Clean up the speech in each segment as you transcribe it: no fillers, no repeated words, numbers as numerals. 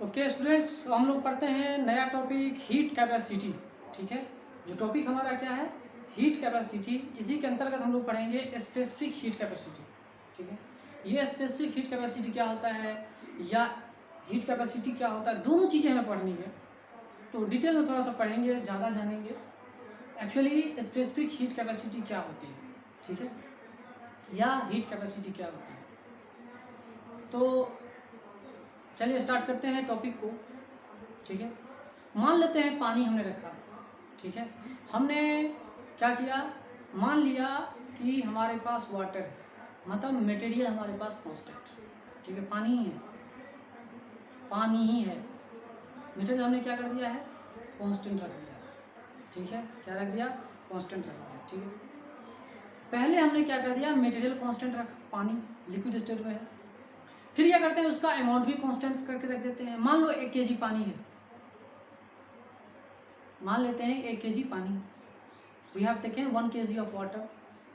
Okay students, हम लोग पढ़ते हैं नया टॉपिक हीट कैपेसिटी। ठीक है, जो टॉपिक हमारा क्या है, हीट कैपेसिटी। इसी के अंतर्गत हम लोग पढ़ेंगे स्पेसिफिक हीट कैपेसिटी। ठीक है, ये स्पेसिफिक हीट कैपेसिटी क्या होता है या हीट कैपेसिटी क्या होता है, दोनों चीज़ें हमें पढ़नी है। तो डिटेल में थोड़ा सा पढ़ेंगे, ज़्यादा जानेंगे एक्चुअली स्पेसिफिक हीट कैपेसिटी क्या होती है। ठीक है, या हीट कैपेसिटी क्या होती है। तो चलिए स्टार्ट करते हैं टॉपिक को। ठीक है, मान लेते हैं पानी हमने रखा। ठीक है, हमने क्या किया, मान लिया कि हमारे पास वाटर है, मतलब मटेरियल हमारे पास कांस्टेंट। ठीक है, पानी ही है, पानी ही है। मटेरियल हमने क्या कर दिया है, कांस्टेंट रख दिया। ठीक है, क्या रख दिया, कांस्टेंट रख दिया। ठीक है, पहले हमने क्या कर दिया, मटेरियल कांस्टेंट रखा, पानी लिक्विड स्टेट में है। फिर क्या करते हैं, उसका अमाउंट भी कांस्टेंट करके रख देते हैं। मान लो 1 kg पानी है, मान लेते हैं 1 kg पानी। We have taken 1 kg of water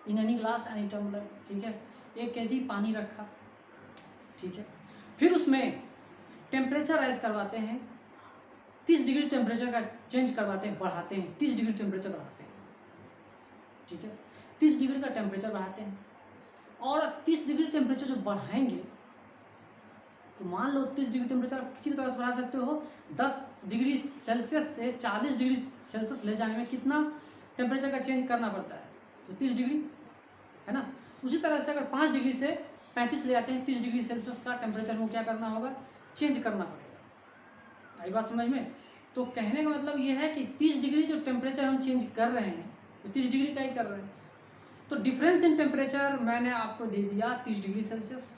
in any glass any tumbler. ठीक है, 1 kg पानी रखा। ठीक है, फिर उसमें टेम्परेचर राइज करवाते हैं, 30 डिग्री टेम्परेचर का चेंज करवाते हैं, बढ़ाते हैं, 30 डिग्री टेम्परेचर बढ़ाते हैं। ठीक है, 30 डिग्री का टेम्परेचर बढ़ाते हैं, और 30 डिग्री टेम्परेचर जो बढ़ाएंगे, तो मान लो 30 डिग्री टेम्परेचर आप किसी भी तरह से बढ़ा सकते हो। 10 डिग्री सेल्सियस से 40 डिग्री सेल्सियस ले जाने में कितना टेम्परेचर का चेंज करना पड़ता है, तो 30 डिग्री है ना। उसी तरह से अगर 5 डिग्री से 35 ले आते हैं, 30 डिग्री सेल्सियस का टेम्परेचर को क्या करना होगा, चेंज करना पड़ेगा। आई बात समझ में। तो कहने का मतलब ये है कि 30 डिग्री जो टेम्परेचर हम चेंज कर रहे हैं, तो 30 डिग्री का ही कर रहे हैं। तो डिफरेंस इन टेम्परेचर मैंने आपको दे दिया 30 डिग्री सेल्सियस,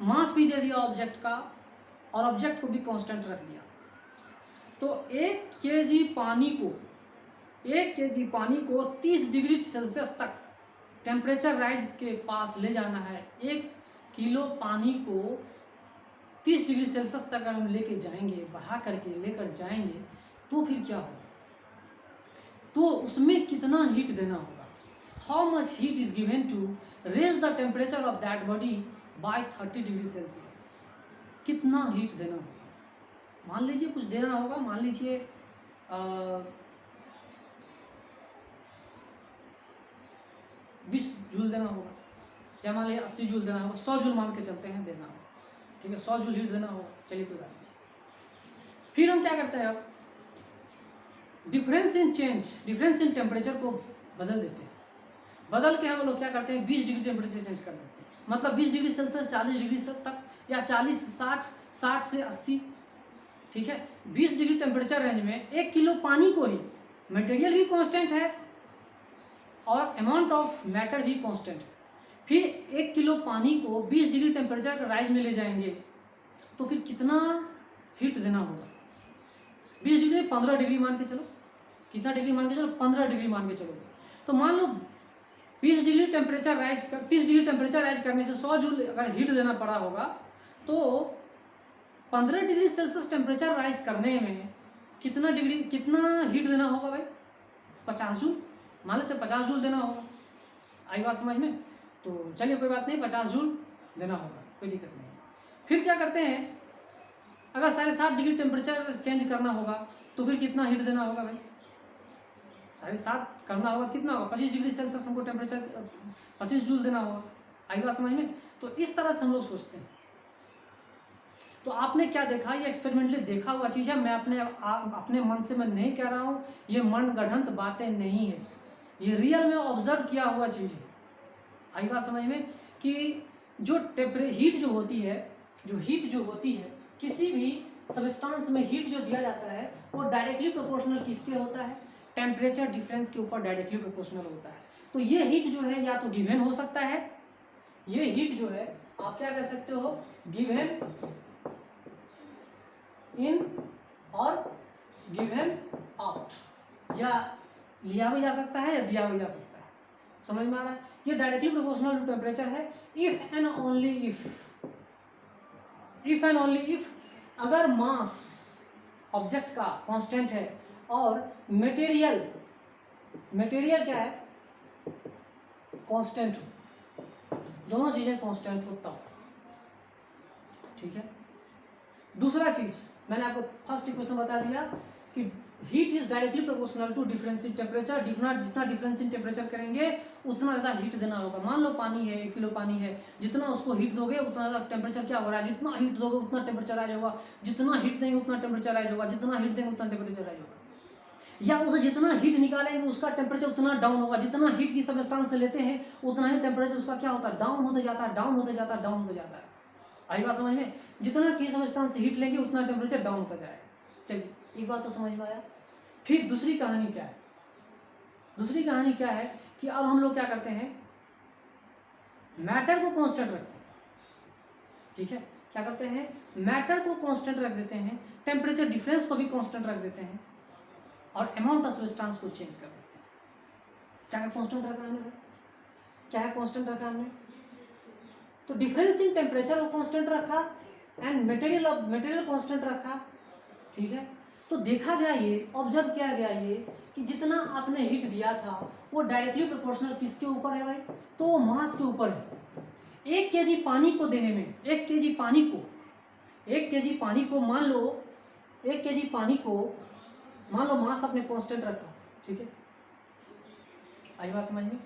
मास भी दे दिया ऑब्जेक्ट का, और ऑब्जेक्ट को भी कांस्टेंट रख दिया। तो 1 kg पानी को 1 kg पानी को 30 डिग्री सेल्सियस तक टेम्परेचर राइज के पास ले जाना है। 1 किलो पानी को 30 डिग्री सेल्सियस तक अगर हम लेके जाएंगे, बढ़ा करके लेकर जाएंगे, तो फिर क्या होगा, तो उसमें कितना हीट देना होगा, how much heat is given to raise the temperature of that body by 30 degree Celsius. कितना हीट देना होगा, मान लीजिए कुछ देना होगा, मान लीजिए 20 जूल देना होगा, या मान लीजिए 80 जूल देना होगा, 100 जूल मान के चलते हैं देना होगा। ठीक है, 100 जूल हीट देना होगा, चलिए कोई बात नहीं। फिर हम क्या करते हैं, अब डिफरेंस इन टेम्परेचर को बदल देते हैं। बदल के हम लोग क्या करते हैं, 20 डिग्री टेम्परेचर चेंज कर देते हैं। मतलब 20 डिग्री सेल्सियस 40 डिग्री तक, या 40 से 60, 60 से 80। ठीक है, 20 डिग्री टेम्परेचर रेंज में 1 किलो पानी को ही, मटेरियल भी कांस्टेंट है और अमाउंट ऑफ मैटर भी कांस्टेंट है। फिर 1 किलो पानी को 20 डिग्री टेम्परेचर राइज में ले जाएंगे, तो फिर कितना हीट देना होगा, 20 डिग्री 15 डिग्री मान के चलो, कितना डिग्री मान के चलो, 15 डिग्री मान के चलो। तो मान लो 20 डिग्री टेम्परेचर राइज कर 30 डिग्री टेम्परेचर राइज करने से 100 जूल अगर हीट देना पड़ा होगा, तो 15 डिग्री सेल्सियस टेम्परेचर राइज करने में कितना हीट देना होगा भाई, 50 जूल मान लेते, 50 जूल देना होगा। आई बात समझ में। तो चलिए कोई बात नहीं, 50 जूल देना होगा, कोई दिक्कत नहीं। फिर क्या करते हैं, अगर 7.5 डिग्री टेम्परेचर चेंज करना होगा, तो फिर कितना हीट देना होगा भाई, 7.5 करना होगा, कितना होगा, 25 डिग्री सेल्सियस हमको टेम्परेचर 25 जूल देना होगा। आई बात समझ में। तो इस तरह से हम लोग सोचते हैं। तो आपने क्या देखा, ये एक्सपेरिमेंटली देखा हुआ चीज़ है, मैं अपने मन से मैं नहीं कह रहा हूँ, ये मन गढ़ंत बातें नहीं है, ये रियल में ऑब्जर्व किया हुआ चीज़ है। आई बात समझ में कि जो हीट जो होती है किसी भी सब्सटेंस में, हीट जो दिया जाता है वो डायरेक्टली प्रोपोर्शनल किसके होता है, टेम्परेचर डिफरेंस के ऊपर डायरेक्टली प्रोपोर्शनल होता है। तो ये हीट जो है या तो गिवन हो सकता है, ये हीट जो है आप क्या कह सकते हो, गिवन इन और गिवन आउट, या लिया भी जा सकता है या दिया भी जा सकता है। समझ में आ रहा है, ये डायरेक्टली प्रोपोर्शनल टू टेम्परेचर है। इफ एंड ओनली इफ अगर मास ऑब्जेक्ट का कांस्टेंट है और मटेरियल क्या है, कांस्टेंट हो, दोनों चीजें कांस्टेंट हो तब। ठीक है, दूसरा चीज मैंने आपको फर्स्ट इक्वेशन बता दिया कि heat is directly proportional to difference in temperature. जितना डिफरेंस इन टेम्परेचर करेंगे उतना ज़्यादा हीट देना होगा। मान लो पानी है, 1 किलो पानी है, जितना उसको हीट दोगे उतना ज़्यादा टेम्परेचर क्या हो रहा है, जितना हीट दोगे उतना टेम्परेचर राइज होगा, जितना हीट देंगे उतना टेम्परेचर राइज होगा, जितना हीट देंगे उतना टेम्परेचर राइज होगा। या उसे जितना हीट निकालेंगे उसका टेम्परेचर उतना डाउन होगा। जितना हीट की सब्सटेंस से लेते हैं उतना ही टेम्परेचर उसका क्या होता है, डाउन होते जाता है, डाउन होते जाता है, डाउन होते जाता है। आई बात समझ में? जितना की सब्सटेंस से हीट लेंगे उतना टेम्परेचर डाउन होता जाएगा। चलिए एक बात तो समझ में आया। फिर दूसरी कहानी क्या है? दूसरी कहानी क्या है कि अब हम लोग क्या करते हैं, मैटर को कांस्टेंट रखते हैं। ठीक है, क्या करते हैं, मैटर को कांस्टेंट रख देते हैं, टेम्परेचर डिफरेंस को भी कांस्टेंट रख देते हैं और अमाउंट ऑफ सब्सटेंस को चेंज कर देते हैं। क्या कांस्टेंट रखा हमने? क्या कांस्टेंट रखा हमने? तो डिफरेंस इन टेम्परेचर को कांस्टेंट रखा एंड मटेरियल कांस्टेंट रखा। ठीक है, तो देखा गया ये, ऑब्जर्व किया गया ये कि जितना आपने हीट दिया था वो डायरेक्टली प्रोपोर्शनल किसके ऊपर है भाई? तो वो मास के ऊपर है। 1 केजी पानी को देने में, 1 केजी पानी को मान लो 1 केजी पानी को मान लो मास अपने कांस्टेंट रखा। ठीक है, आई बात समझ में?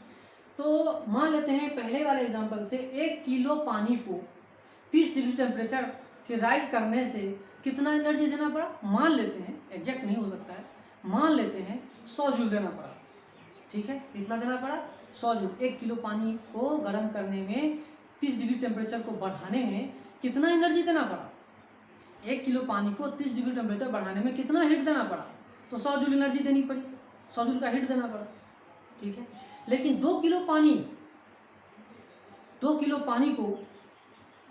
तो मान लेते हैं पहले वाले एग्जांपल से 1 किलो पानी को 30 डिग्री टेम्परेचर के राइज करने से कितना एनर्जी देना पड़ा? मान लेते हैं, एग्जैक्ट नहीं हो सकता है, मान लेते हैं 100 जूल देना पड़ा। ठीक है, कितना देना पड़ा? 100 जूल। 1 किलो पानी को गर्म करने में, 30 डिग्री टेम्परेचर को बढ़ाने में कितना एनर्जी देना पड़ा? 1 किलो पानी को 30 डिग्री टेम्परेचर बढ़ाने में कितना हीट देना पड़ा? तो 100 जूल एनर्जी देनी पड़ी, 100 जूल का हीट देना पड़ा। ठीक है, लेकिन 2 किलो पानी को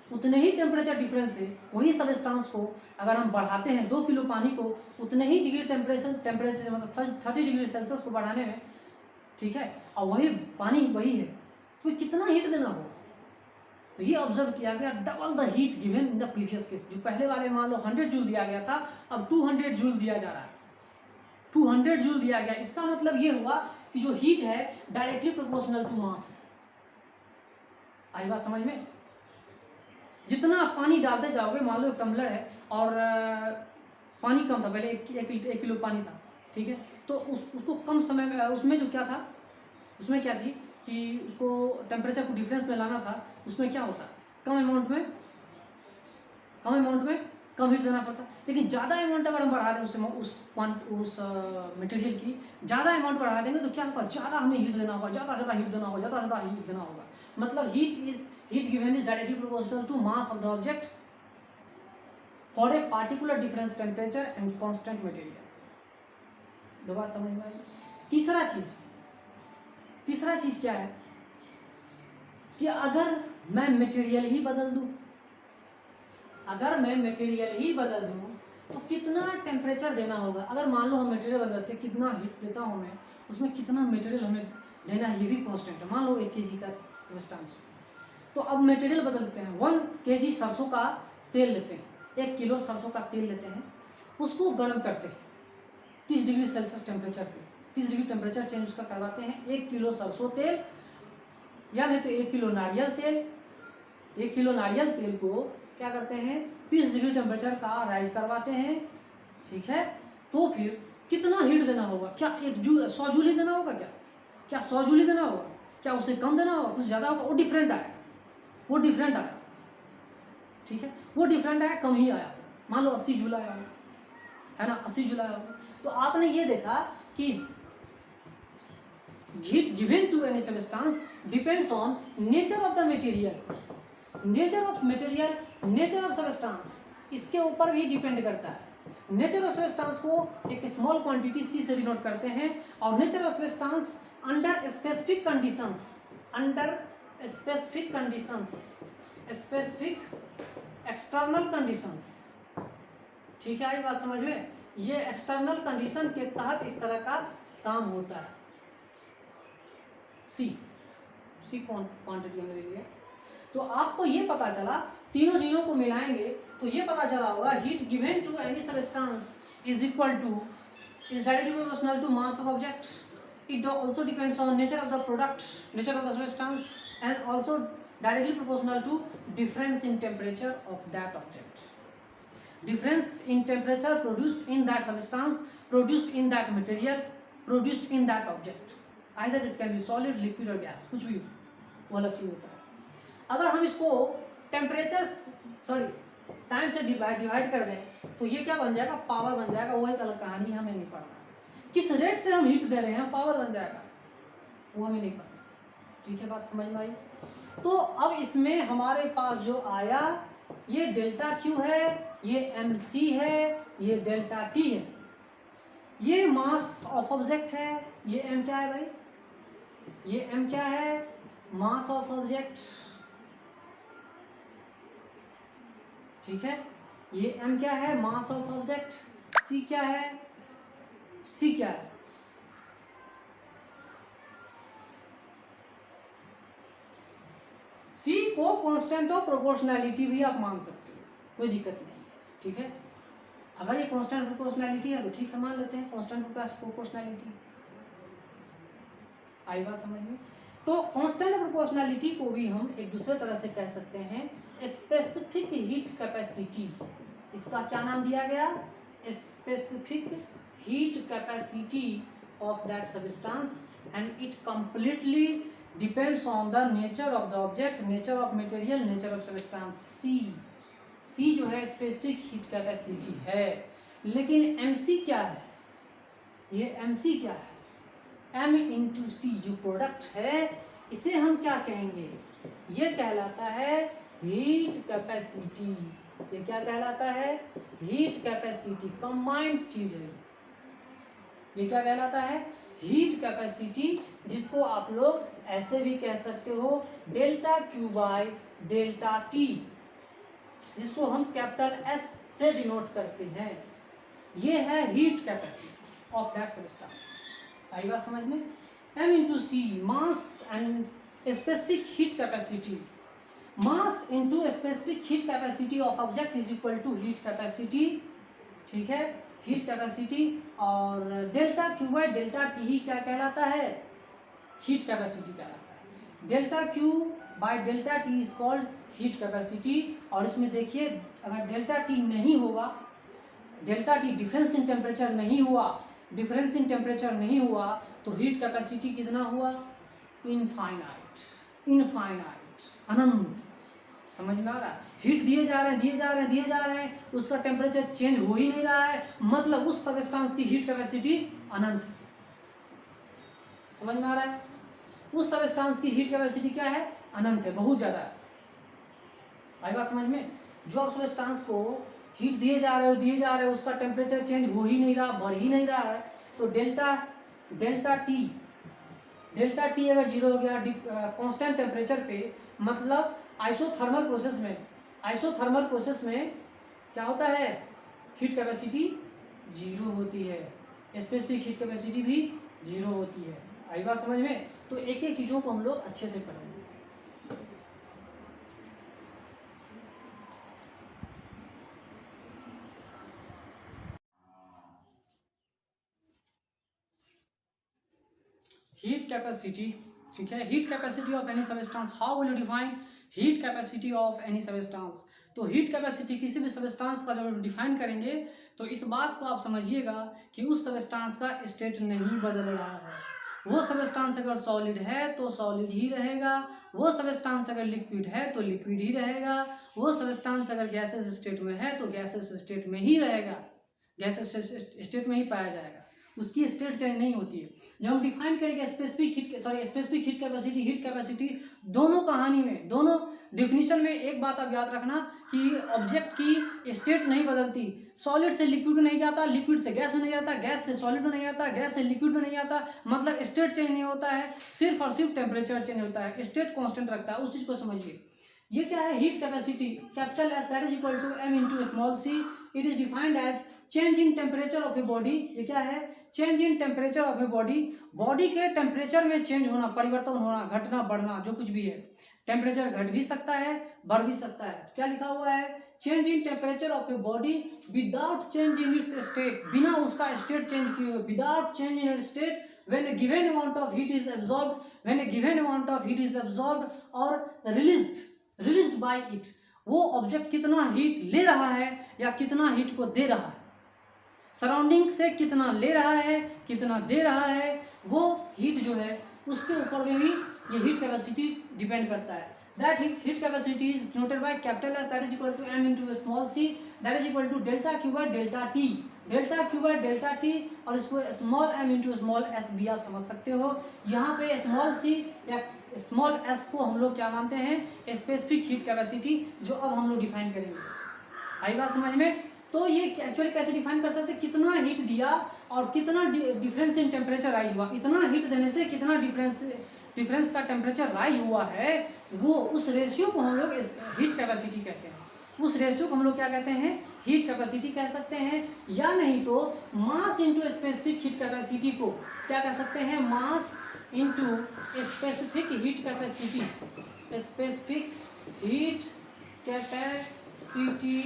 उतने ही टेम्परेचर डिफरेंस से वही सब्सटेंस को अगर हम बढ़ाते हैं, 2 किलो पानी को उतने ही डिग्री टेम्परेचर मतलब 30 डिग्री सेल्सियस को बढ़ाने में, ठीक है, और वही पानी वही है, तो कितना हीट देना होगा? तो ये ऑब्जर्व किया गया, double the heat given in the previous case. जो पहले वाले मान लो 100 जूल दिया गया था, अब 200 जूल दिया जा रहा है, 200 जूल दिया गया। इसका मतलब ये हुआ कि जो हीट है डायरेक्टली प्रोपोर्शनल टू मास है। आई बात समझ में? जितना आप पानी डालते जाओगे, मान लो एक टम्बलर है और पानी कम था, पहले 1 किलो पानी था। ठीक है, तो उसको कम समय में, उसमें जो क्या था, उसमें क्या थी कि उसको टेम्परेचर को डिफरेंस में लाना था। उसमें क्या होता, कम अमाउंट में कम हीट देना पड़ता। लेकिन ज़्यादा अमाउंट अगर हम बढ़ा दें उस मटेरियल की ज़्यादा अमाउंट बढ़ा देंगे तो क्या होगा, ज़्यादा हमें हीट देना होगा, ज़्यादा हीट देना होगा। मतलब heat given is directly proportional to mass of the object for a particular difference temperature and constant material. दो बात समझ में आई। तीसरा चीज क्या है कि अगर मैं मटेरियल ही बदल दूं, तो कितना टेम्परेचर देना होगा? अगर मान लो हम मटेरियल बदलते, कितना हीट देता हूं मैं, उसमें कितना मटेरियल हमें देना है, ये भी कांस्टेंट है। मान लो 1 केजी का सब्सटेंस, तो अब मटेरियल बदलते हैं। 1 केजी सरसों का तेल लेते हैं, 1 किलो सरसों का तेल लेते हैं, उसको गर्म करते हैं 30 डिग्री सेल्सियस टेम्परेचर पे, 30 डिग्री टेम्परेचर चेंज उसका करवाते हैं। 1 किलो सरसों तेल या नहीं तो 1 किलो नारियल तेल को क्या करते हैं, 30 डिग्री टेम्परेचर का राइज करवाते हैं। ठीक है, तो फिर कितना हीट देना होगा? क्या 100 जूल ही देना होगा? क्या 100 जूल ही देना होगा? क्या उससे कम देना होगा, कुछ ज़्यादा होगा? वो डिफरेंट आया। ठीक है, वो डिफरेंट आया, कम ही आया। मान लो 80 जूल आया, है ना, 80 जूल आया। तो आपने ये देखा कि heat given to any substance depends on nature of the material, nature of substance, इसके ऊपर भी डिपेंड करता है। नेचर ऑफ सब्सटेंस को एक स्मॉल क्वांटिटी सी से डिनोट करते हैं, और nature of substance under specific external conditions. ठीक है, ये बात समझ में? ये एक्सटर्नल कंडीशन के तहत इस तरह का काम होता है। सी क्वांटिटी में लिए, तो आपको ये पता चला, तीनों चीजों को मिलाएंगे तो ये पता चला होगा heat given to any substance is directly proportional to mass of object. It also depends on nature of the product, nature of the substance, and also directly proportional to difference in temperature of that object. difference in temperature produced in that substance, produced in that material, produced in that object. Either it can be solid, liquid or gas, कुछ भी वो अलग चीज होता है। अगर हम इसको टेम्परेचर टाइम से डिवाइड कर दें तो ये क्या बन जाएगा, पावर बन जाएगा। वो एक अलग कहानी, हमें नहीं पढ़ना। किस रेट से हम हीट दे रहे हैं पावर बन जाएगा, वो हमें नहीं पढ़ना। ठीक है, बात समझ में आई। तो अब इसमें हमारे पास जो आया ये डेल्टा क्यू है, ये एम सी है, ये डेल्टा टी है, ये मास ऑफ ऑब्जेक्ट है, ये एम क्या है भाई, ये एम क्या है, मास ऑफ ऑब्जेक्ट। ठीक है, ये एम क्या है, मास ऑफ ऑब्जेक्ट। सी क्या है, सी क्या है, सी को कांस्टेंट ऑफ प्रोपोर्शनैलिटी भी आप मान सकते हो, कोई दिक्कत नहीं। ठीक है, अगर ये कांस्टेंट प्रोपोर्शनैलिटी है तो ठीक है, मान लेते हैं कांस्टेंट प्रोपोर्शनैलिटी। आई बात समझ में। तो कांस्टेंट प्रोपोर्शनैलिटी को भी हम एक दूसरे तरह से कह सकते हैं स्पेसिफिक हीट कैपेसिटी। इसका क्या नाम दिया गया, specific heat capacity of that substance and it completely depends on the nature of the object, nature of material, nature of substance. C जो है स्पेसिफिक हीट कैपेसिटी है। लेकिन एमसी क्या है, ये एमसी क्या है, एम इंटू सी जो प्रोडक्ट है इसे हम क्या कहेंगे, ये कहलाता है हीट कैपेसिटी। ये क्या कहलाता है, हीट कैपेसिटी। कंबाइंड चीज है ये, क्या कहलाता है, हीट कैपेसिटी, जिसको आप लोग ऐसे भी कह सकते हो delta Q by delta T, जिसको हम कैपिटल एस से डिनोट करते हैं। ये है heat capacity of that substance. आई बात समझ में। M into C mass and specific heat capacity, mass into specific heat capacity of object is equal to heat capacity. ठीक है, हीट कैपेसिटी। और delta Q by delta T ही क्या कहलाता है, हीट कैपेसिटी कहलाता है। Delta Q by delta T is called heat capacity. और इसमें देखिए अगर डेल्टा टी नहीं होगा, delta T difference in temperature नहीं हुआ, डिफरेंस इन टेम्परेचर नहीं हुआ तो हीट कैपेसिटी कितना हुआ, इनफाइनाइट, इनफाइनाइट, अनंत। समझ में आ रहा है, हीट दिए जा रहे हैं, दिए जा रहे हैं, दिए जा रहे हैं, उसका टेम्परेचर चेंज हो ही नहीं रहा है, मतलब उस सब्सटेंस की हीट कैपेसिटी अनंत है। समझ में आ रहा है, उस सब्सटेंस की हीट कैपेसिटी क्या है, अनंत है, बहुत ज़्यादा है। आई बात समझ में। जो आप सब्सटेंस को हीट दिए जा रहे हो, दिए जा रहे हो, उसका टेम्परेचर चेंज हो ही नहीं रहा, बढ़ ही नहीं रहा है, तो डेल्टा टी अगर जीरो हो गया कांस्टेंट टेम्परेचर पे, मतलब आइसोथर्मल प्रोसेस में क्या होता है, हीट कैपेसिटी जीरो होती है, स्पेसिफिक हीट कैपेसिटी भी जीरो होती है। आई बात समझ में। तो एक एक चीज़ों को हम लोग अच्छे से पढ़ेंगे। हीट कैपेसिटी, ठीक है, heat capacity of any substance, how will you define heat capacity of any substance. तो हीट कैपेसिटी किसी भी सब्सटेंस का जब डिफाइन करेंगे तो इस बात को आप समझिएगा कि उस सब्सटेंस का स्टेट नहीं बदल रहा है। वो सब्सटेंस अगर सॉलिड है तो सॉलिड ही रहेगा, वो सब्सटेंस अगर लिक्विड है तो लिक्विड ही रहेगा, वो सब्सटेंस अगर गैसेस स्टेट में है तो गैसेस स्टेट में ही रहेगा, गैसेस स्टेट में ही पाया जाएगा, उसकी स्टेट चेंज नहीं होती है। जब हम डिफाइन करेंगे स्पेसिफिक हीट कैपेसिटी, दोनों कहानी में, दोनों डिफिनीशन में एक बात आप याद रखना कि ऑब्जेक्ट की स्टेट नहीं बदलती, सॉलिड से लिक्विड में नहीं जाता, लिक्विड से गैस में नहीं जाता, गैस से सॉलिड में नहीं आता, गैस से लिक्विड में नहीं आता, मतलब स्टेट चेंज नहीं होता है, सिर्फ और सिर्फ टेम्परेचर चेंज होता है, स्टेट कांस्टेंट रखता है। उस चीज़ को समझिए। ये क्या है, heat capacity, capital S that is equal to M into small C. It is defined as change in temperature of a body. ये क्या है, change in temperature of a body, body के टेम्परेचर में चेंज होना, परिवर्तन होना, घटना बढ़ना, जो कुछ भी है। टेम्परेचर घट भी सकता है, बढ़ भी सकता है। क्या लिखा हुआ है, change in temperature of a body without change in its state, बिना उसका स्टेट चेंज किए हुए, without change in its state when a given amount of heat is absorbed, when a given amount of heat is absorbed or released by it, वो object कितना heat ले रहा है या कितना हीट को दे रहा है, सराउंडिंग से कितना ले रहा है कितना दे रहा है, वो हीट जो है उसके ऊपर में भी ये हीट कैपेसिटी डिपेंड करता है। That heat capacity is denoted by capital S, that is equal to m into small c, that is equal to delta q by delta t, delta Q by delta T, और इसको small M into small S भी आप समझ सकते हो। यहाँ पे small C या स्मॉल एस को हम लोग क्या मानते हैं, स्पेसिफिक हीट कैपेसिटी, जो अब हम लोग डिफाइन करेंगे। आई बात समझ में? तो ये एक्चुअली कैसे डिफाइन कर सकते हैं, कितना हीट दिया और कितना डिफरेंस इन टेम्परेचर राइज हुआ, इतना हीट देने से कितना डिफरेंस का टेम्परेचर राइज हुआ है, वो उस रेशियो को हम लोग हीट कैपेसिटी कहते हैं। उस रेशियो को हम लोग क्या कहते हैं, हीट कैपेसिटी कह सकते हैं, या नहीं तो mass into specific heat capacity को क्या कह सकते हैं, mass into specific heat capacity, specific heat capacity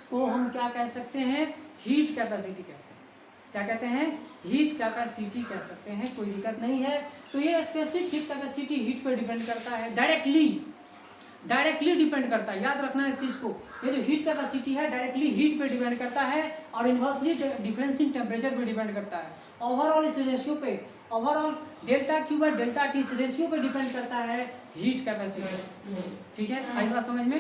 को हम क्या कह सकते हैं, हीट कैपेसिटी कहते हैं। क्या कहते हैं, हीट कैपेसिटी कह सकते हैं, कोई दिक्कत नहीं है। तो ये स्पेसिफिक हीट कैपेसिटी हीट पर डिपेंड करता है, डायरेक्टली डिपेंड करता है, याद रखना है इस चीज़ को। ये जो हीट कैपेसिटी है डायरेक्टली हीट पे डिपेंड करता है और इन्वर्सली डिफरेंस इन टेम्परेचर पे डिपेंड करता है। ओवरऑल इस रेशियो पे, overall delta Q by delta T इस रेशियो पे डिपेंड करता है हीट कैपेसिटी। ठीक है, आई बात समझ में?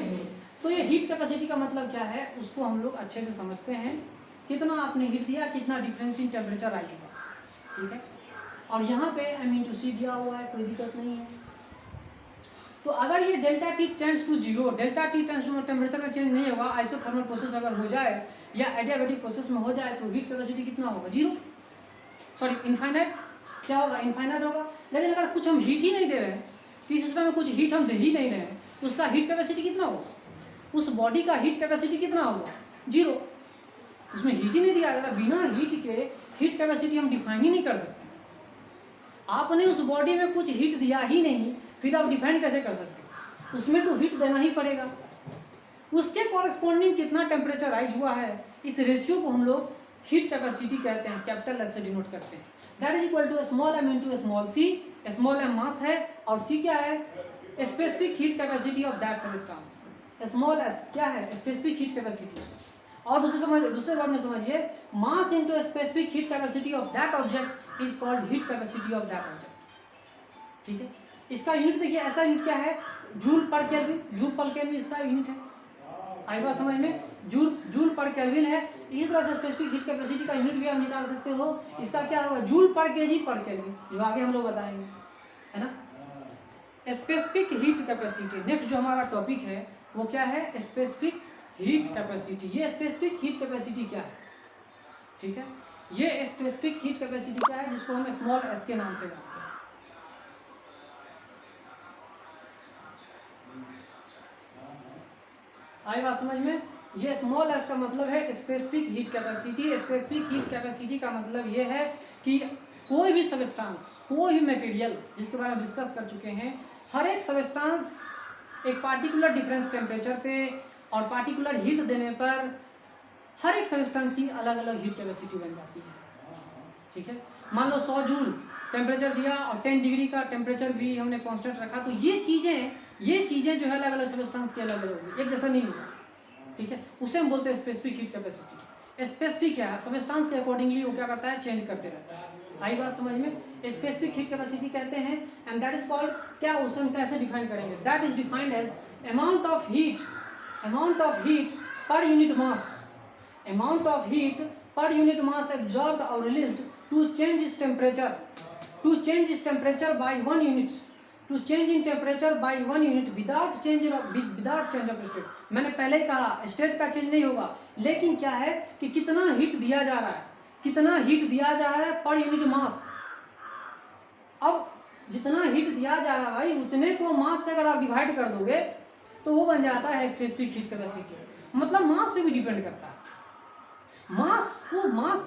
तो ये हीट कैपेसिटी का मतलब क्या है, उसको हम लोग अच्छे से समझते हैं। कितना आपने हीट दिया, कितना डिफरेंस इन टेम्परेचर आ चुका, ठीक है। और यहाँ पे एम इंटू सी दिया हुआ है, कोई दिक्कत नहीं है। तो अगर ये delta T tends to zero, delta T tends to temperature में चेंज नहीं होगा, आइसोथर्मल प्रोसेस अगर हो जाए या एडियाबैटिक प्रोसेस में हो जाए, तो हीट कैपेसिटी कितना होगा, जीरो, सॉरी इनफाइनाइट। क्या होगा, इनफाइनाइट होगा। लेकिन अगर कुछ हम हीट ही नहीं दे रहे हैं, किसी सिस्टम में कुछ हीट हम दे ही नहीं रहे हैं, तो उसका हीट कैपेसिटी कितना होगा, उस बॉडी का हीट कैपेसिटी कितना होगा, जीरो। उसमें हीट ही नहीं दिया जा रहा, बिना हीट के हीट कैपेसिटी हम डिफाइन ही नहीं कर सकते। आपने उस बॉडी में कुछ हीट दिया ही नहीं, फिर आप डिफाइन कैसे कर सकते हैं, उसमें तो हीट देना ही पड़ेगा। उसके कॉरेस्पॉन्डिंग कितना टेम्परेचर राइज हुआ है, इस रेशियो को हम लोग हीट कैपेसिटी कहते हैं, कैपिटल एस से डिनोट करते हैं। That is equal to small M into small C. Small M mass है और सी क्या है, specific heat capacity of that substance. Small S क्या है, स्पेसिफिक हीट कैपेसिटी। और दूसरे वर्ड में समझिए, mass into specific heat capacity of that object is called heat capacity of that object. ठीक है, इसका यूनिट देखिए, ऐसा यूनिट क्या है, जूल पर केल्विन। जूल पर केल्विन इसका यूनिट है, आई बात समझ में, जूल पर केल्विन है। इसी तरह से स्पेसिफिक हीट कैपेसिटी का यूनिट भी आप निकाल सकते हो, इसका क्या होगा, जूल पर केजी पर केल्विन, जो आगे हम लोग बताएंगे, है ना। स्पेसिफिक हीट कैपेसिटी, नेक्स्ट जो हमारा टॉपिक है वो क्या है, स्पेसिफिक हीट कैपेसिटी। ये स्पेसिफिक हीट कैपेसिटी क्या है, ठीक है, ये स्पेसिफिक हीट कैपेसिटी क्या है, जिसको हम स्मॉल एस के नाम से जानते हैं। आई बात समझ में? ये स्मॉल एस का मतलब है specific heat capacity. Specific heat capacity का मतलब ये है कि कोई भी सबस्टांस, कोई भी मटेरियल जिसके बारे में डिस्कस कर चुके हैं, हर एक सबस्टांस एक पार्टिकुलर डिफरेंस टेम्परेचर पे और पार्टिकुलर हीट देने पर हर एक सबस्टेंस की अलग अलग हीट कैपेसिटी बन जाती है। ठीक है, मान लो 100 जूल टेम्परेचर दिया और 10 डिग्री का टेम्परेचर भी हमने कांस्टेंट रखा, तो ये चीज़ें जो है अलग अलग सबस्टेंस की अलग अलग होगी, एक जैसा नहीं होगा। ठीक है, उसे हम बोलते हैं स्पेसिफिक हीट कैपेसिटी। स्पेसिफिक क्या है, सबस्टेंस के अकॉर्डिंगली वो क्या करता है, चेंज करते रहता है। आई बात समझ में? स्पेसिफिक हीट कैपेसिटी कहते हैं, एंड दैट इज कॉल्ड, क्या उसे हम कैसे डिफाइन करेंगे, that is defined as amount of heat per unit mass, amount of heat per unit mass absorbed or released to change its temperature by 1 unit, to change in temperature by 1 unit without change of state। मैंने पहले ही कहा state का change नहीं होगा, लेकिन क्या है कि कितना हीट दिया जा रहा है, पर यूनिट मास। अब जितना हीट दिया जा रहा है भाई, उतने को मास से अगर आप डिवाइड कर दोगे तो वो बन जाता है स्पेसिफिक हीट कैपेसिटी। मतलब मास पे भी डिपेंड करता है, मास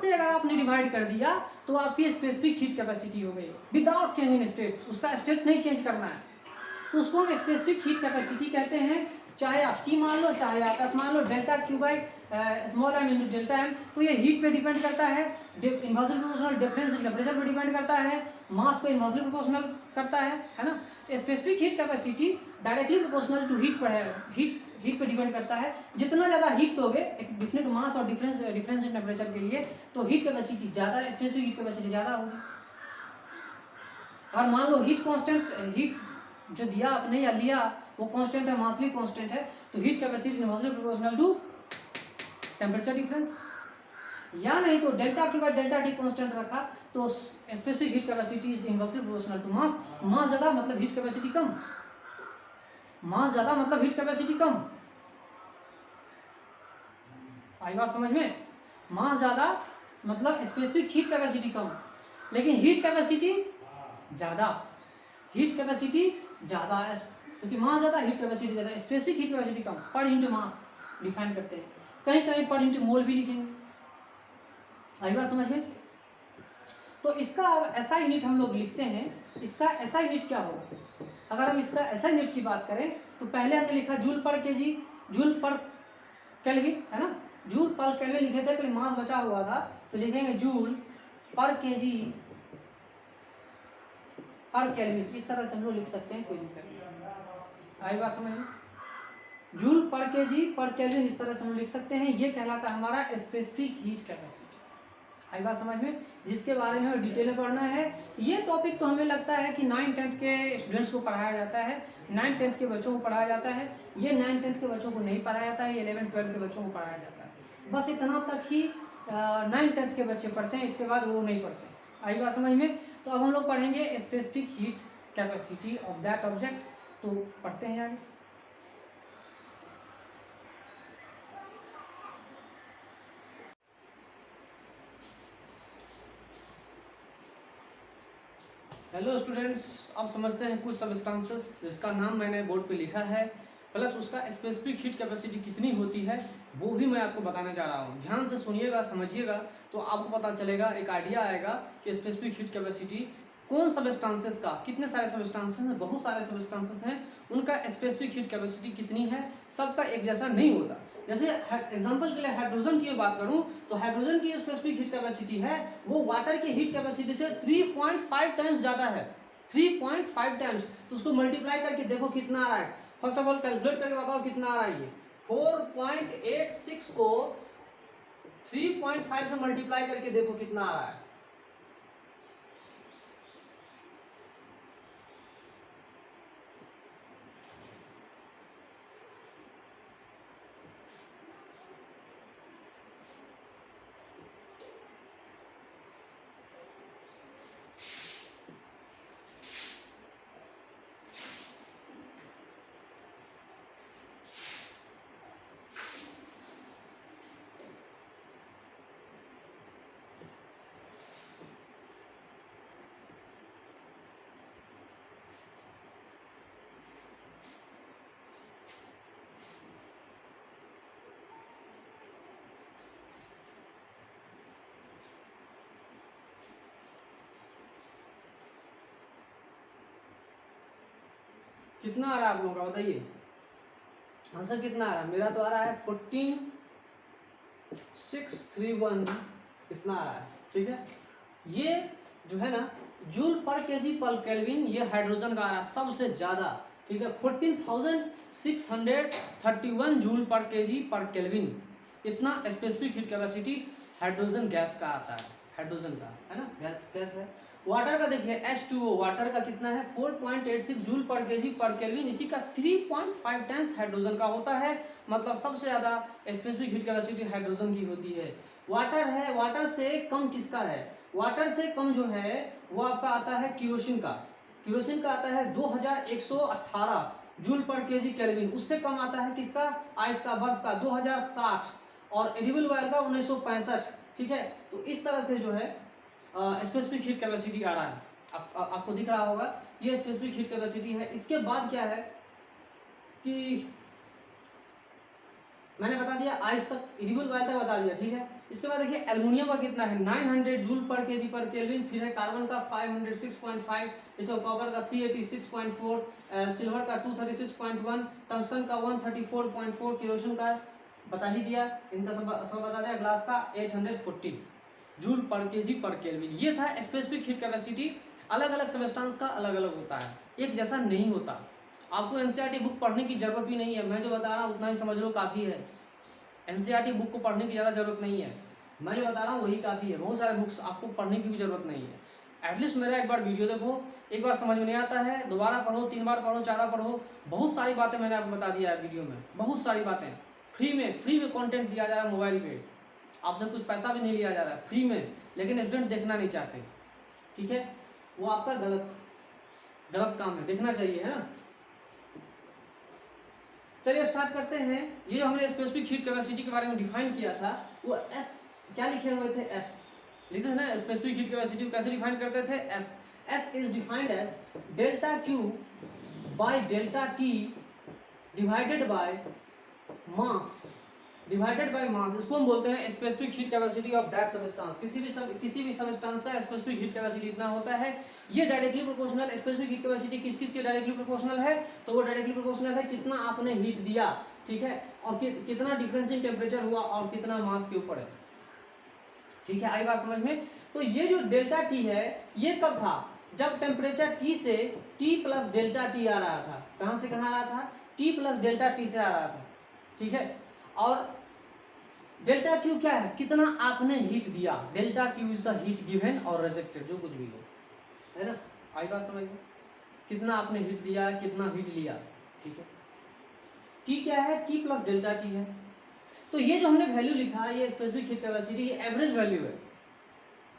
से अगर आपने डिवाइड कर दिया तो आपकी स्पेसिफिक हीट कैपेसिटी हो गई विदाउट चेंज इन स्टेट। उसका स्टेट नहीं चेंज करना है, तो उसको हम स्पेसिफिक हीट कैपेसिटी कहते हैं। चाहे आप सी मान लो, चाहे आप एस मान लो, delta Q by small M into delta M. तो ये हीट पे डिपेंड करता है, inversely proportional difference in temperature पे डिपेंड करता है, मास को इन्वर्सली प्रोपोर्शनल करता है ना। तो specific heat capacity directly proportional to heat पर है, हीट पे डिपेंड करता है। जितना ज़्यादा हीट दोगे एक डिफरेंट मास और डिफरेंस इन टेम्परेचर के लिए, तो हीट कैपेसिटी ज़्यादा, स्पेसिफिक हीट कैपेसिटी ज़्यादा होगी। और मान लो हीट कांस्टेंट, हीट जो दिया आपने या लिया वो कांस्टेंट है, मास भी कांस्टेंट है, तो heat capacity inversely proportional to temperature difference. या नहीं तो delta T by delta T constant रखा तो specific heat capacity is inversely proportional to mass. Mass ज़्यादा मतलब हीट कैपेसिटी कम, मास ज़्यादा मतलब हीट कैपेसिटी कम। आई बात समझ में? मास ज़्यादा मतलब स्पेसिफिक हीट कैपेसिटी कम, लेकिन हीट कैपेसिटी ज़्यादा, हीट कैपेसिटी ज़्यादा है क्योंकि मास ज़्यादा, हीट कैपेसिटी ज़्यादा, स्पेसिफिक हीट कैपेसिटी कम। पर यूनिट मास डिफाइन करते हैं, कहीं कहीं पर यूनिट मोल भी लिखेंगे। आई बात समझ में? तो इसका ऐसा यूनिट हम लोग लिखते हैं, इसका ऐसा यूनिट क्या होगा? अगर हम इसका ऐसा यूनिट की बात करें तो पहले हमने लिखा जूल पर केजी, जूल पर केल्विन, है ना। जूल पर केल्विन लिखे थे, मास बचा हुआ था तो लिखेंगे जूल पर केजी पर केल्विन। इस तरह से हम लोग लिख सकते हैं, कोई दिक्कत नहीं। आई बात समझ में? जूल पर केजी पर केल्विन इस तरह से हम लिख सकते हैं। ये कहलाता है हमारा स्पेसिफिक हीट कैपेसिटी। आई बात समझ में? जिसके बारे में हमें डिटेल में पढ़ना है। ये टॉपिक तो हमें लगता है कि 9th-10th के स्टूडेंट्स को पढ़ाया जाता है, 9th-10th के बच्चों को पढ़ाया जाता है। ये 9th-10th के बच्चों को नहीं पढ़ाया जाता है, ये 11th-12th के बच्चों को पढ़ाया जाता है। बस इतना तक ही 9th-10th के बच्चे पढ़ते हैं, इसके बाद वो नहीं पढ़ते। आई बात समझ में? तो अब हम लोग पढ़ेंगे specific heat capacity of that object. तो पढ़ते हैं आगे। हेलो स्टूडेंट्स, अब समझते हैं कुछ सबस्टांसेस जिसका नाम मैंने बोर्ड पे लिखा है, प्लस उसका स्पेसिफिक हीट कैपेसिटी कितनी होती है वो भी मैं आपको बताने जा रहा हूँ। ध्यान से सुनिएगा, समझिएगा, तो आपको पता चलेगा, एक आइडिया आएगा कि स्पेसिफिक हीट कैपेसिटी कौन सबस्टांसेस का, कितने सारे सबस्टांसेस हैं, बहुत सारे सबस्टांसेस हैं, उनका स्पेसिफिक हीट कैपेसिटी कितनी है। सबका एक जैसा नहीं होता। जैसे एग्जांपल के लिए हाइड्रोजन की बात करूं तो हाइड्रोजन की स्पेसिफिक हीट कैपेसिटी है वो वाटर की हीट कैपेसिटी से 3.5 टाइम्स ज़्यादा है, 3.5 टाइम्स। तो उसको मल्टीप्लाई करके देखो कितना आ रहा है। फर्स्ट ऑफ ऑल कैलकुलेट करके बताओ कितना आ रहा है। ये 4.86 को 3.5 से मल्टीप्लाई करके देखो कितना आ रहा है। कितना आ रहा है आप लोगों का बताइए, आंसर कितना आ रहा है? मेरा तो आ रहा है 14,631 इतना आ रहा है। ठीक है, ये जो है ना जूल पर केजी पर केल्विन, ये हाइड्रोजन का आ रहा है सबसे ज्यादा। ठीक है, 14,631 जूल पर केजी पर केल्विन, इतना specific heat capacity hydrogen gas का आता है, हाइड्रोजन का, है ना, गैस है। वाटर का देखिए H2O, वाटर का कितना है 4.86 जूल पर केजी पर केल्विन, इसी का 3.5 टाइम्स हाइड्रोजन का होता है। मतलब सबसे ज्यादा स्पेसिफिक हीट कैपेसिटी हाइड्रोजन की होती है। वाटर है, वाटर से कम किसका है? वाटर से कम जो है वो आपका आता है केरोसिन का। केरोसिन का आता है 2118 जूल पर केजी केल्विन। उससे कम आता है किसका? आइस का, बर्फ का 2060 और एडिबल ऑयल का 1965। ठीक है, तो इस तरह से जो है स्पेसिफिक हीट कैपेसिटी आ रहा है। आपको दिख रहा होगा ये स्पेसिफिक हीट कैपेसिटी है। इसके बाद क्या है कि मैंने बता दिया आइस तक, एडिबल ऑयल तक बता दिया। ठीक है, इसके बाद देखिए एल्युमिनियम का कितना है 900 जूल पर केजी पर केल्विन, फिर है कार्बन का 506.5, इसका कॉपर का 386.4, सिल्वर का 236.1, टंगस्टन का 134.4, केरोसिन का बता ही दिया, इनका सब बता दिया, ग्लास का 814 जूल पर केजी पर केल्विन। ये था स्पेसिफिक हीट कैपेसिटी। अलग अलग सबस्टेंस का अलग अलग होता है, एक जैसा नहीं होता। आपको एनसीईआरटी बुक पढ़ने की जरूरत भी नहीं है, मैं जो बता रहा हूँ उतना ही समझ लो काफ़ी है। एनसीईआरटी बुक को पढ़ने की ज़्यादा जरूरत नहीं है, मैं जो बता रहा हूँ वही काफ़ी है। बहुत सारे बुक्स आपको पढ़ने की भी जरूरत नहीं है। एटलीस्ट मेरा एक बार वीडियो देखो, एक बार समझ में नहीं आता है दोबारा पढ़ो, 3 बार पढ़ो, 4 बार पढ़ो। बहुत सारी बातें मैंने आपको बता दिया है वीडियो में, बहुत सारी बातें फ्री में कंटेंट दिया जा रहा है मोबाइल पे, आपसे कुछ पैसा भी नहीं लिया जा रहा है, फ्री में। लेकिन स्टूडेंट देखना नहीं चाहते, ठीक है, वो आपका गलत काम है, देखना चाहिए, है ना। चलिए स्टार्ट करते हैं। ये जो हमने स्पेसिफिक हीट कैपेसिटी के बारे में डिफाइन किया था वो एस क्या लिखे हुए थे, एस लिखते थे ना। स्पेसिफिक हीट कैपेसिटी को कैसे डिफाइन करते थे, S is defined as delta Q by delta T divided by mass, इसको हम बोलते हैं specific heat capacity of that substance. किसी भी सबस्टेंस का स्पेसिफिक हीट कैपेसिटी इतना होता है। ये directly proportional, specific heat capacity किस किस के डायरेक्टली प्रोपोर्शनल है, तो वो डायरेक्टली प्रोपोर्शनल है कितना आपने हीट दिया, ठीक है, और कितना डिफरेंस इन टेम्परेचर हुआ और कितना मास के ऊपर है, ठीक है। आई बात समझ में। तो ये जो डेल्टा टी है ये कब था, जब टेम्परेचर टी से टी प्लस डेल्टा टी आ रहा था। कहां से कहां आ रहा था, टी प्लस डेल्टा टी से आ रहा था, ठीक है। और डेल्टा क्यू क्या है, कितना आपने हीट दिया, delta Q is the heat given और रिजेक्टेड, जो कुछ भी है ना। आई बात समझ में, कितना आपने हीट दिया, कितना हीट लिया, ठीक है। टी क्या है, टी प्लस डेल्टा टी है। तो ये जो हमने वैल्यू लिखा है ये स्पेसिफिक हीट कैपेसिटी, ये एवरेज वैल्यू है,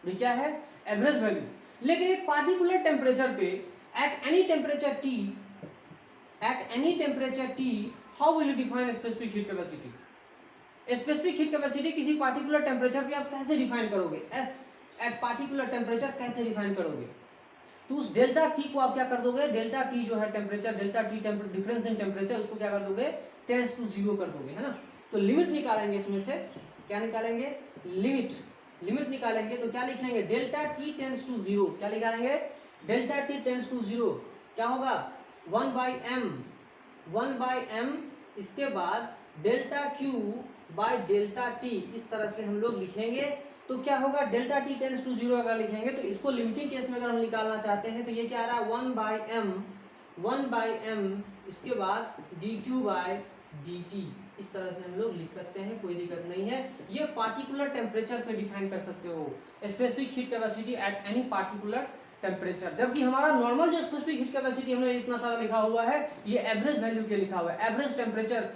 ये क्या है, एवरेज वैल्यू। लेकिन एक पार्टिकुलर टेम्परेचर पे at any temperature T how will you define specific heat capacity. Specific heat capacity किसी पार्टिकुलर टेम्परेचर पे आप कैसे डिफाइन करोगे, एस एट पार्टिकुलर टेम्परेचर कैसे डिफाइन करोगे। तो उस डेल्टा टी को आप क्या कर दोगे, डेल्टा टी जो है temperature, delta T difference in temperature, उसको क्या कर दोगे, टेंड्स टू 0 कर दोगे, है ना। तो लिमिट निकालेंगे इसमें से, क्या निकालेंगे, लिमिट निकालेंगे। तो क्या लिखेंगे, डेल्टा टी टेंड्स टू 0, क्या निकालेंगे, डेल्टा टी टेंड्स टू 0 क्या होगा, 1 बाई एम, इसके बाद delta Q by delta T, इस तरह से हम लोग लिखेंगे। तो क्या होगा, डेल्टा टी टेंड्स टू 0 अगर लिखेंगे तो इसको लिमिटिंग केस में अगर हम निकालना चाहते हैं तो ये क्या आ रहा है, 1 बाई एम, इसके बाद D Q by D T, इस तरह से हम लोग लिख सकते हैं, कोई दिक्कत नहीं है। ये पार्टिकुलर टेम्परेचर पे डिफाइन कर सकते हो specific heat capacity at any particular temperature. जबकि हमारा नॉर्मल जो स्पेसिफिक हीट कैपेसिटी हमने इतना सारा लिखा हुआ है ये एवरेज वैल्यू के लिखा हुआ है, एवरेज टेम्परेचर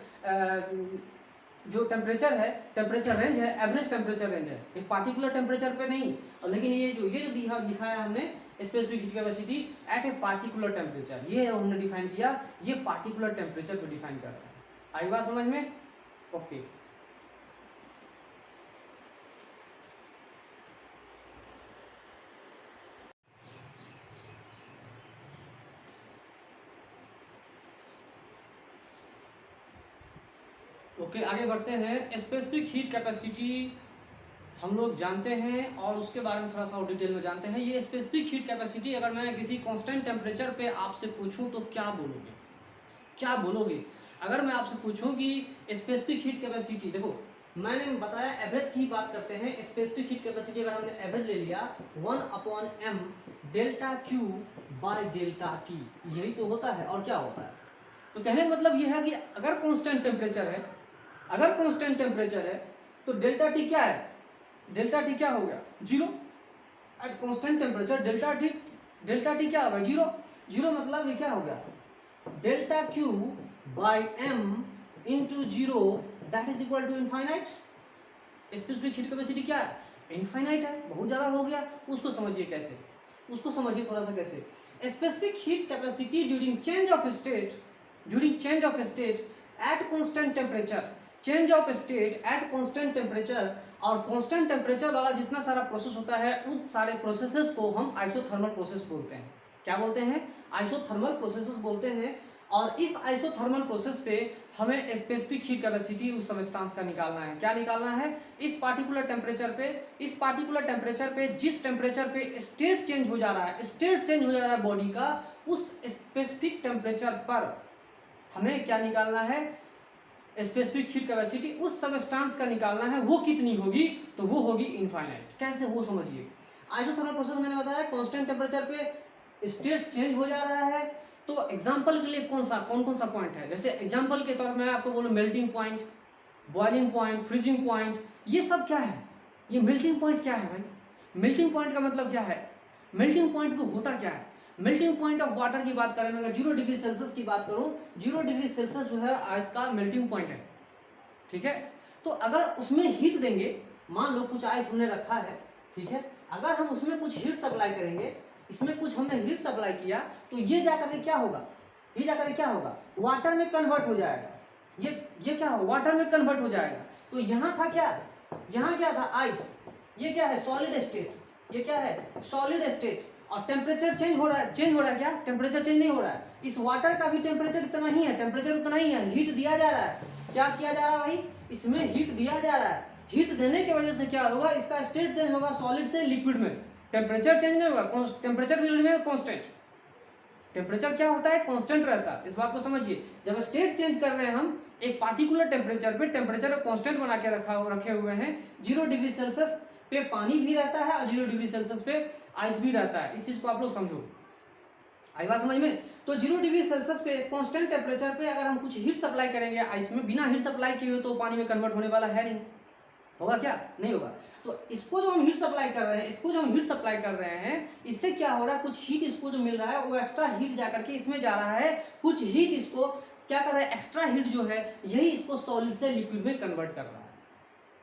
जो टेम्परेचर है, टेम्परेचर रेंज है, एवरेज टेम्परेचर रेंज है, एक पार्टिकुलर टेम्परेचर पे नहीं। लेकिन ये जो दिखाया हमने specific heat capacity eight a particular temperature, ये हमने डिफाइन किया, ये पार्टिकुलर टेम्परेचर पे डिफाइन कर रहा है। आई बात समझ में, ओके। ओके आगे बढ़ते हैं। स्पेसिफिक हीट कैपेसिटी हम लोग जानते हैं और उसके बारे में थोड़ा सा और डिटेल में जानते हैं। ये स्पेसिफिक हीट कैपेसिटी अगर मैं किसी कांस्टेंट टेम्परेचर पे आपसे पूछूं तो क्या बोलोगे, अगर मैं आपसे पूछूं कि स्पेसिफिक हीट कैपेसिटी, देखो मैंने बताया एवरेज की बात करते हैं। स्पेसिफिक हीट कैपेसिटी अगर हमने एवरेज ले लिया 1/m delta Q by delta T, यही तो होता है और क्या होता है। तो कहने का मतलब ये है कि अगर कांस्टेंट टेम्परेचर है तो डेल्टा टी क्या है, डेल्टा टी क्या हो गया, 0 at constant temperature. Delta T क्या होगा, 0 मतलब ये क्या हो गया, delta Q by M into 0 that is equal to infinite. Specific heat capacity क्या है, इनफाइनाइट है, बहुत ज़्यादा हो गया। उसको समझिए कैसे, थोड़ा सा कैसे। Specific heat capacity during change of state eight constant temperature, और कांस्टेंट टेम्परेचर वाला जितना सारा प्रोसेस होता है उन सारे प्रोसेसेस को हम आइसोथर्मल प्रोसेस बोलते हैं। क्या बोलते हैं, आइसोथर्मल प्रोसेसेस बोलते हैं। और इस आइसोथर्मल प्रोसेस पे हमें स्पेसिफिक हीट कैपेसिटी उस सबस्टेंस का निकालना है। क्या निकालना है, इस पार्टिकुलर टेम्परेचर पे जिस टेम्परेचर पे स्टेट चेंज हो जा रहा है बॉडी का, उस स्पेसिफिक टेम्परेचर पर हमें क्या निकालना है, स्पेसिफिक हीट कैपेसिटी उस सबस्टेंस का निकालना है। वो कितनी होगी, तो वो होगी इनफाइनाइट। कैसे, वो समझिए। आइसोथर्मल प्रोसेस मैंने बताया कांस्टेंट टेम्परेचर पे स्टेट चेंज हो जा रहा है, तो एग्जाम्पल के लिए कौन कौन सा पॉइंट है, जैसे एग्जाम्पल के तौर पर मैं आपको बोलूँ melting point, boiling point, freezing point, ये सब क्या है, ये मेल्टिंग पॉइंट क्या है भाई? मेल्टिंग पॉइंट का मतलब क्या है? मेल्टिंग पॉइंट में होता क्या है? मेल्टिंग पॉइंट ऑफ वाटर की बात करें, मैं अगर 0 डिग्री सेल्सियस की बात करूं, 0 डिग्री सेल्सियस जो है आइस का मेल्टिंग पॉइंट है, ठीक है। तो अगर उसमें हीट देंगे, मान लो कुछ आइस हमने रखा है, ठीक है, अगर हम उसमें कुछ हीट सप्लाई करेंगे, इसमें कुछ हमने हीट सप्लाई किया, तो ये जाकर के क्या होगा, ये जाकर के क्या होगा, वाटर में कन्वर्ट हो जाएगा। ये क्या होगा, वाटर में कन्वर्ट हो जाएगा। तो यहाँ था क्या, यहाँ क्या था, आइस, ये क्या है, सॉलिड स्टेट, ये क्या है, सॉलिड स्टेट, और टेम्परेचर चेंज हो रहा है, क्या, टेम्परेचर चेंज नहीं हो रहा है, इस वाटर का भी टेम्परेचर इतना ही है, टेम्परेचर उतना ही है, हीट दिया जा रहा है, क्या किया जा रहा है भाई, इसमें हीट दिया जा रहा है, हीट देने की वजह से क्या होगा, इसका स्टेट चेंज होगा, सॉलिड से लिक्विड में, टेम्परेचर चेंज नहीं होगा, टेम्परेचर भी रिमेन कांस्टेंट, टेम्परेचर क्या होता है, कांस्टेंट रहता है, इस बात को समझिए। जब स्टेट चेंज कर रहे हैं हम एक पार्टिकुलर टेम्परेचर पे, टेम्परेचर को कांस्टेंट बना के रखे हुए हैं, 0 डिग्री सेल्सियस पे पानी भी रहता है और 0 डिग्री सेल्सियस पे आइस भी रहता है, इस चीज को आप लोग समझो, आई बात समझ में। तो 0 डिग्री सेल्सियस पे कांस्टेंट टेम्परेचर पे अगर हम कुछ हीट सप्लाई करेंगे आइस में, बिना हीट सप्लाई किए हुए तो पानी में कन्वर्ट होने वाला है नहीं, होगा क्या, नहीं होगा। तो इसको जो हम हीट सप्लाई कर रहे हैं, इससे क्या हो रहा है, कुछ हीट इसको जो मिल रहा है वो एक्स्ट्रा हीट जाकर के इसमें जा रहा है, कुछ हीट इसको क्या कर रहा है, एक्स्ट्रा हीट जो है यही इसको सॉलिड से लिक्विड में कन्वर्ट कर रहा है,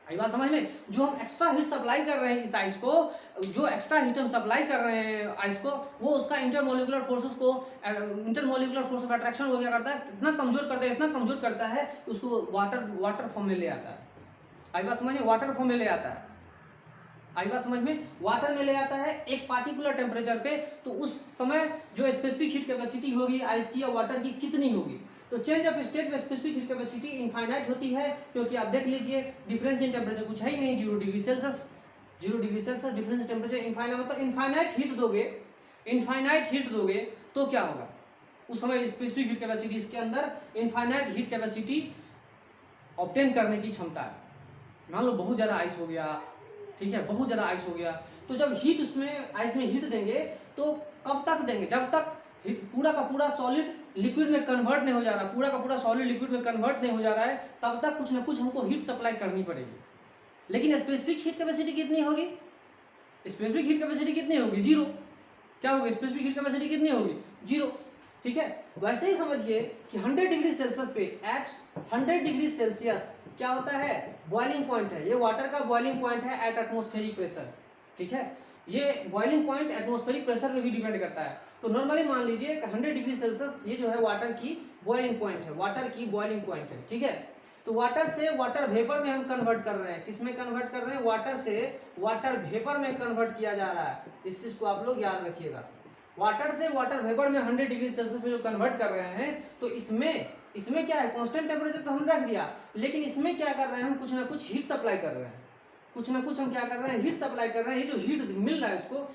आई बात समझ में। जो हम एक्स्ट्रा हीट सप्लाई कर रहे हैं इस आइस को, जो एक्स्ट्रा हीट हम सप्लाई कर रहे हैं आइस को, वो उसका इंटरमोलिकुलर फोर्स ऑफ अट्रैक्शन हो गया करता है, इतना कमजोर करता है उसको वाटर फॉर्म में ले आता है, आई बात समझ में, वाटर फॉर्म में ले आता है, आई बात समझ में, वाटर में ले आता है एक पार्टिकुलर टेम्परेचर पे। तो उस समय जो स्पेसिफिक हीट कैपेसिटी होगी आइस की या वाटर की कितनी होगी, तो चेंज ऑफ स्टेट में स्पेसिफिक हीट कैपेसिटी इनफाइनाइट होती है, क्योंकि आप देख लीजिए डिफरेंस इन टेम्परेचर कुछ है ही नहीं, 0 degree Celsius difference temperature infinite, मतलब इनफाइनाइट हीट दोगे तो क्या होगा, उस समय स्पेसिफिक हीट कैपेसिटी इसके अंदर इनफाइनाइट हीट कैपेसिटी ऑब्टेन करने की क्षमता है। मान लो बहुत ज़्यादा आइस हो गया, ठीक है, बहुत ज़्यादा आइस हो गया, तो जब हीट उसमें आइस में हीट देंगे तो कब तक देंगे, जब तक हीट पूरा का पूरा सॉलिड लिक्विड में कन्वर्ट नहीं हो जा रहा, पूरा का पूरा सॉलिड लिक्विड में कन्वर्ट नहीं हो जा रहा है, तब तक कुछ ना कुछ हमको हीट सप्लाई करनी पड़ेगी। लेकिन स्पेसिफिक हीट कैपेसिटी कितनी होगी, स्पेसिफिक हीट कैपेसिटी कितनी होगी, 0। क्या होगी, स्पेसिफिक हीट कैपेसिटी कितनी होगी, 0, ठीक है। वैसे ही समझिए कि 100 डिग्री सेल्सियस पे, एट 100 डिग्री सेल्सियस क्या होता है, बॉइलिंग पॉइंट है, ये वाटर का बॉइलिंग पॉइंट है एट एटमॉस्फेरिक प्रेशर, ठीक है, ये बॉइलिंग पॉइंट एटमॉस्फेरिक प्रेशर पे भी डिपेंड करता है। तो नॉर्मली मान लीजिए 100 डिग्री सेल्सियस ये जो है वाटर की बॉइलिंग पॉइंट है, वाटर की बॉइलिंग पॉइंट है, ठीक है। तो वाटर से वाटर वेपर में हम कन्वर्ट कर रहे हैं, किसमें कन्वर्ट कर रहे हैं, वाटर से वाटर वेपर में कन्वर्ट किया जा रहा है, इस चीज को आप लोग याद रखिएगा। वाटर से वाटर वेपर में 100 डिग्री सेल्सियस में जो कन्वर्ट कर रहे हैं, तो इसमें क्या है, कांस्टेंट टेम्परेचर तो हम रख दिया, लेकिन इसमें क्या कर रहे हैं हम, कुछ ना कुछ हीट सप्लाई कर रहे हैं, कुछ ना कुछ हम क्या कर रहे हैं, हीट सप्लाई कर रहे हैं। ये जो हीट मिल रहा है उसको,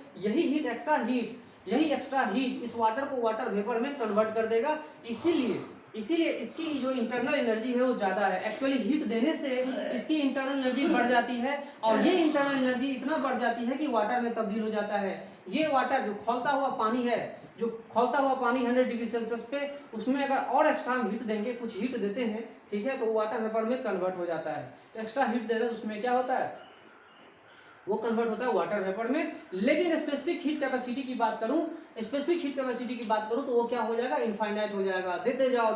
यही एक्स्ट्रा हीट इस वाटर को वाटर वेपर में कन्वर्ट कर देगा। इसीलिए इसकी जो इंटरनल एनर्जी है वो ज़्यादा है, एक्चुअली हीट देने से इसकी इंटरनल एनर्जी बढ़ जाती है, और ये इंटरनल एनर्जी इतना बढ़ जाती है कि वाटर में तब्दील हो जाता है। ये वाटर जो खौलता हुआ पानी है, 100 डिग्री सेल्सियस पे, उसमें अगर और एक्स्ट्रा हम हीट देंगे, कुछ हीट देते हैं, ठीक है, तो वाटर वेपर में कन्वर्ट हो जाता है। तो एक्स्ट्रा हीट दे रहे हैं उसमें क्या होता है, वो कन्वर्ट होता है वाटर वेपर में। लेकिन स्पेसिफिक हीट कैपेसिटी की बात करूं तो वो क्या हो जाएगा, इनफाइनाइट हो जाएगा, देते जाओ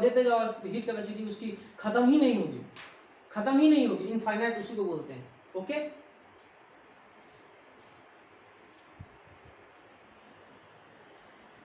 हीट कैपेसिटी उसकी खत्म ही नहीं होगी, इनफाइनाइट उसी को बोलते हैं, ओके।